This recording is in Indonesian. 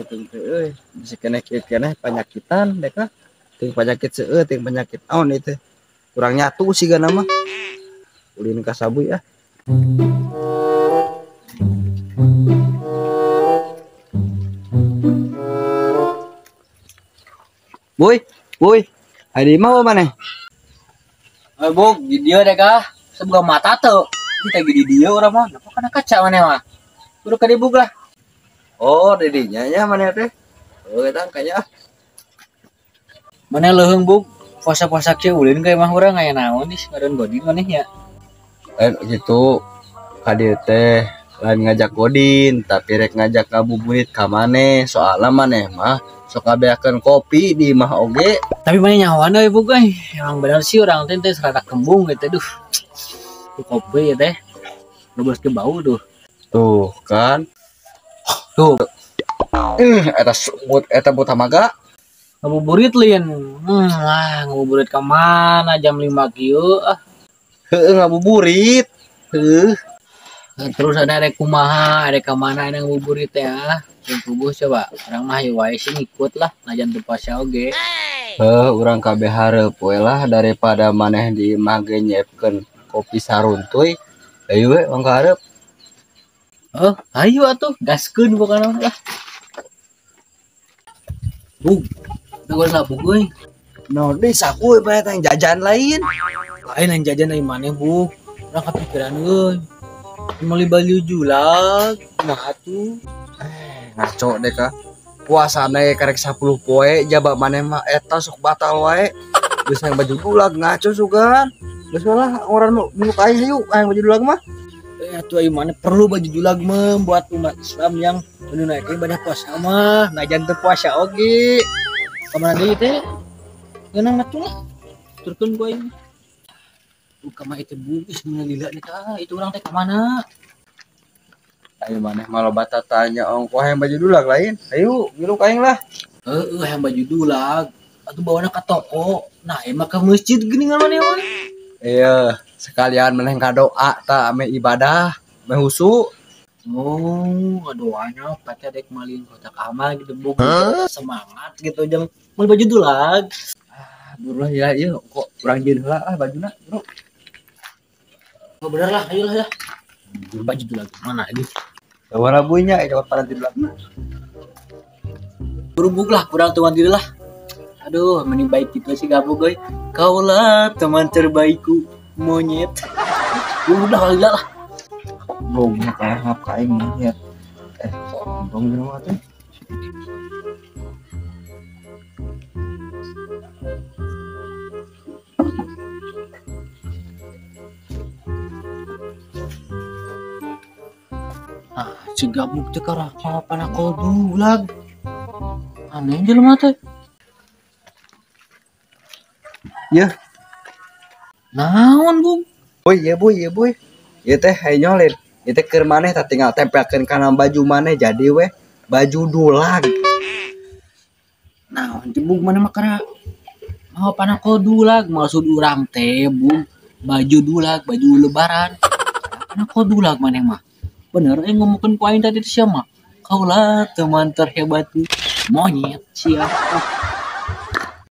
ting euy bisa kena penyakitan dek lah ting penyakit seueur ting penyakit naon itu kurang nyatu sih gana mah ulin ka sabuy ah. Boy, boy, hari mau mana? Buk, di dia deh kah? Sebuah mata tuh. Kita di dia orang mah. Kenapa kena kaca mana mah? Udah kedibuk lah. Oh, dedinya nya mana teh? Oh, eta kayaknya. Mana leuheung buk? Puasa-puasa kieu ulin ka imah urang aya naon nih ngaran godin maneh nya. Gitu. Kadieu teh lain ngajak godin, tapi rek ngajak ngabuburit ka maneh. Soalna maneh mah sok ngabeakeun kopi di imah oge. Tapi maneh nyahoan euy buk euy. Emang bener sih urang teh serada kembung gitu duh. Tuh kopi ya teh. Lobos ke bau tuh. Tuh kan. Tuh. Eta buta maga. Ngabuburit lin. Ngabuburit ka mana jam 5 kieu ah. Heueuh ngabuburit. Terus ada kumaha, ada ke mana ada ngabuburit ya. Yang tubuh coba. Orang mah ya wae sih ngikut lah, najan teu puasa oge. Urang kabeh hareup we lah daripada maneh di imah ge nyiepkeun kopi saruntuy. Ayo we mangga hareup. Ayo atuh gaskeun pokona lah. Bug, teuing sabuk euy. No, deui sakuy bae teh jajan lain. Lain yang jajan dari mana bu? Orang kepikiran euy. Beli baju julag, kumaha atuh? Ngaco deh kah. Puasana karek 10 poe jaba maneh mah eta sok batal wae. Geus yang baju dulag ngaco sugan. Geus lah orang nu kae hayu yang baju dulag mah. Atuh ieu mana perlu baju julag mah buat umat Islam yang menunaikan ibadah puasa mah, najan teu puasa oge. Kamana deui teh? Geunang atuh lah. Turkeun ku aing. Kama itu bugis menalila nih kak itu orang teh kemana? Ayo maneh malah bata tanya ongkoh yang baju dulag lain. Ayo ngilu kaing lah. Yang baju dulag atuh bawana ka toko. Nah, emang ke masjid geuning maneh mah. Iya, sekalian meneh doa ta ame ibadah, ame husu. Oh, doanya pakai dek malin kotak amal gitu bug semangat gitu jeung mau baju dulag. Buruh ya ieu kok urang jeun heula bajuna, Bro. Oh, bener lah, ayolah ya. Baju dulag mana ini? Warna buinya jawab pada dulag mah. Berubuk lah, kurang tuan diri lah. Aduh, mending baik gitu sih gabung guys. Kaulah teman terbaikku, monyet. Udah kali lah. Bong kalah ngapain monyet. Bong di rumah tuh. Si gabuk teh karah papan aku dulag. Aneh jelema teh. Ya. Naon, Bung? Boy, ya boy, ya boy. Ieu teh hayu nyolin. Ieu teh keur maneh tah tinggal tempelkeun kana baju maneh jadi we baju dulag. Naon teh Bung mana mah karah papan aku dulag maksud urang teh, Bung. Baju dulag, baju lebaran. Papan aku dulag maneh mah. Bener ngomongin ku aing tadi siapa? Kaulah teman terhebatku. Monyet siapa?